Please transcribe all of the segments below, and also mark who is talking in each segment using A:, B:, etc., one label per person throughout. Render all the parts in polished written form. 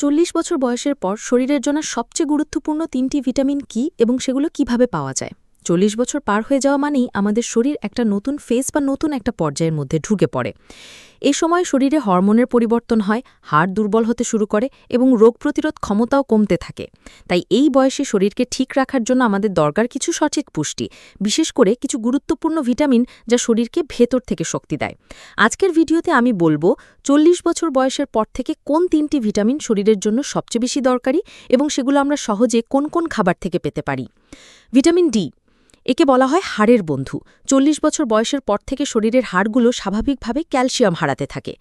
A: ৪০ বছর বয়সের পর শরীরের জন্য সবচেয়ে গুরুত্বপূর্ণ ৩টি ভিটামিন কী এবং সেগুলো কিভাবে পাওয়া যায়? ৪০ বছর পার হয়ে যাওয়া মানেই আমাদের শরীর একটা নতুন ফেজ বা নতুন একটা পর্যায়ের মধ্যে ঢুকে পড়ে। এ সময় শরীরে হরমোনের পরিবর্তন হয়, হাড় দুর্বল হতে শুরু করে এবং রোগ প্রতিরোধ ক্ষমতাও কমতে থাকে। তাই এই বয়সে শরীরকে ঠিক রাখার জন্য আমাদের দরকার কিছু সঠিক পুষ্টি, বিশেষ করে কিছু গুরুত্বপূর্ণ ভিটামিন যা শরীরকে ভেতর থেকে শক্তি দেয়। আজকের ভিডিওতে আমি বলবো ৪০ বছর বয়সের পর থেকে কোন ৩টি ভিটামিন শরীরের জন্য সবচেয়ে বেশি দরকারি এবং সেগুলো আমরা সহজে কোন কোন খাবার থেকে পেতে পারি। ভিটামিন ডি, একে বলা হয় হাড়ের বন্ধু। ৪০ বছর বয়সের পর থেকে শরীরের হাড়গুলো স্বাভাবিকভাবে ক্যালসিয়াম হারাতে থাকে।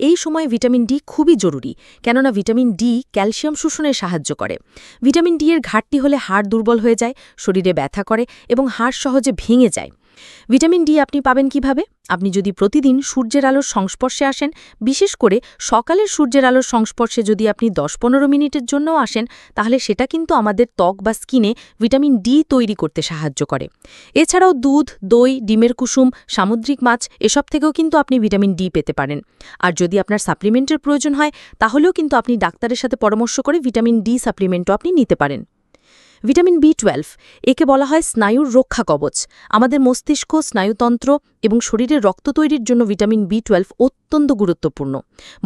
A: এই সময় ভিটামিন ডি খুবই জরুরি, কেননা ভিটামিন ডি ক্যালসিয়াম শোষণে সাহায্য করে। ভিটামিন ডি এর ঘাটতি হলে হাড় দুর্বল হয়ে যায়, শরীরে ব্যথা করে এবং হাড় সহজে ভেঙে যায়। ভিটামিন ডি আপনি পাবেন কিভাবে? আপনি যদি প্রতিদিন সূর্যের আলোর সংস্পর্শে আসেন, বিশেষ করে সকালের সূর্যের আলোর সংস্পর্শে যদি আপনি ১০-১৫ মিনিটের জন্যও আসেন, তাহলে সেটা কিন্তু আমাদের ত্বক বা স্কিনে ভিটামিন ডি তৈরি করতে সাহায্য করে। এছাড়াও দুধ, দই, ডিমের কুসুম, সামুদ্রিক মাছ এসব থেকেও কিন্তু আপনি ভিটামিন ডি পেতে পারেন। আর যদি আপনার সাপ্লিমেন্টের প্রয়োজন হয়, তাহলেও কিন্তু আপনি ডাক্তারের সাথে পরামর্শ করে ভিটামিন ডি সাপ্লিমেন্টও আপনি নিতে পারেন। ভিটামিন বি12, একে বলা হয় স্নায়ুর রক্ষা কবচ। আমাদের মস্তিষ্ক, স্নায়ুতন্ত্র এবং শরীরের রক্ত তৈরির জন্য ভিটামিন বি12 অত্যন্ত গুরুত্বপূর্ণ।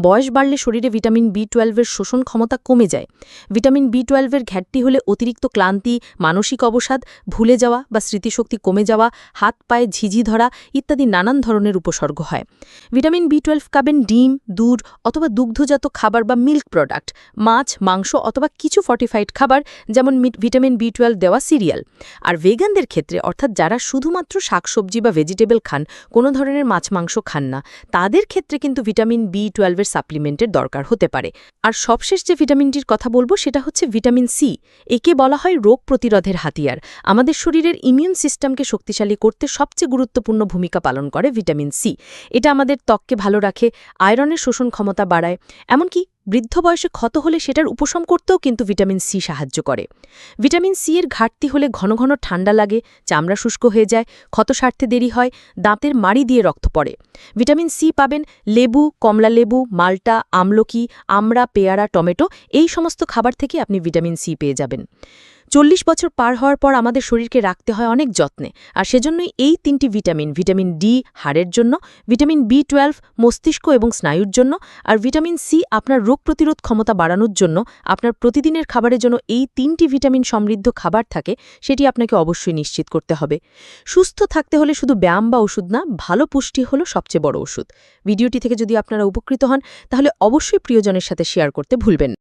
A: বয়স বাড়লে শরীরে ভিটামিন বি12-এর শোষণ ক্ষমতা কমে যায়। ভিটামিন বি12-এর ঘাটতি হলে অতিরিক্ত ক্লান্তি, মানসিক অবসাদ, ভুলে যাওয়া বা স্মৃতিশক্তি কমে যাওয়া, হাত পায়ে ঝিঝি ধরা ইত্যাদি নানান ধরনের উপসর্গ হয়। ভিটামিন বি12 খাবেন ডিম, দুধ অথবা দুগ্ধজাত খাবার বা মিল্ক প্রোডাক্ট, মাছ, মাংস অথবা কিছু ফর্টিফাইড খাবার যেমন ভিটামিন বি12 দেওয়া সিরিয়াল। আর ভেগানদের ক্ষেত্রে, অর্থাৎ যারা শুধুমাত্র শাকসবজি বা ভেজিটেবল খান, কোনো ধরনের মাছ মাংস খান না, তাদের ক্ষেত্রে কিন্তু ভিটামিন বি12-এর সাপ্লিমেন্টের দরকার হতে পারে। আর সবশেষ যে ভিটামিনটির কথা বলবো সেটা হচ্ছে ভিটামিন সি। একে বলা হয় রোগ প্রতিরোধের হাতিয়ার। আমাদের শরীরের ইমিউন সিস্টেমকে শক্তিশালী করতে সবচেয়ে গুরুত্বপূর্ণ ভূমিকা পালন করে ভিটামিন সি। এটা আমাদের ত্বককে ভালো রাখে, আয়রনের শোষণ ক্ষমতা বাড়ায়, এমনকি বৃদ্ধ বয়সে ক্ষত হলে সেটার উপশম করতেও কিন্তু ভিটামিন সি সাহায্য করে। ভিটামিন সি এর ঘাটতি হলে ঘন ঘন ঠান্ডা লাগে, চামড়া শুষ্ক হয়ে যায়, ক্ষত সারতে দেরি হয়, দাঁতের মাড়ি দিয়ে রক্ত পড়ে। ভিটামিন সি পাবেন লেবু, কমলা লেবু, মাল্টা, আমলকি, আমড়া, পেয়ারা, টমেটো এই সমস্ত খাবার থেকে আপনি ভিটামিন সি পেয়ে যাবেন। ৪০ বছর পার হওয়ার পর আমাদের শরীরকে রাখতে হয় অনেক যত্নে, আর সেজন্যই এই ৩টি ভিটামিন, ভিটামিন ডি হাড়ের জন্য, ভিটামিন বি12 মস্তিষ্ক এবং স্নায়ুর জন্য, আর ভিটামিন সি আপনার রোগ প্রতিরোধ ক্ষমতা বাড়ানোর জন্য। আপনার প্রতিদিনের খাবারের জন্য এই ৩টি ভিটামিন সমৃদ্ধ খাবার থাকে, সেটি আপনাকে অবশ্যই নিশ্চিত করতে হবে। সুস্থ থাকতে হলে শুধু ব্যায়াম বা ওষুধ না, ভালো পুষ্টি হলো সবচেয়ে বড় ওষুধ। ভিডিওটি থেকে যদি আপনারা উপকৃত হন, তাহলে অবশ্যই প্রিয়জনের সাথে শেয়ার করতে ভুলবেন না।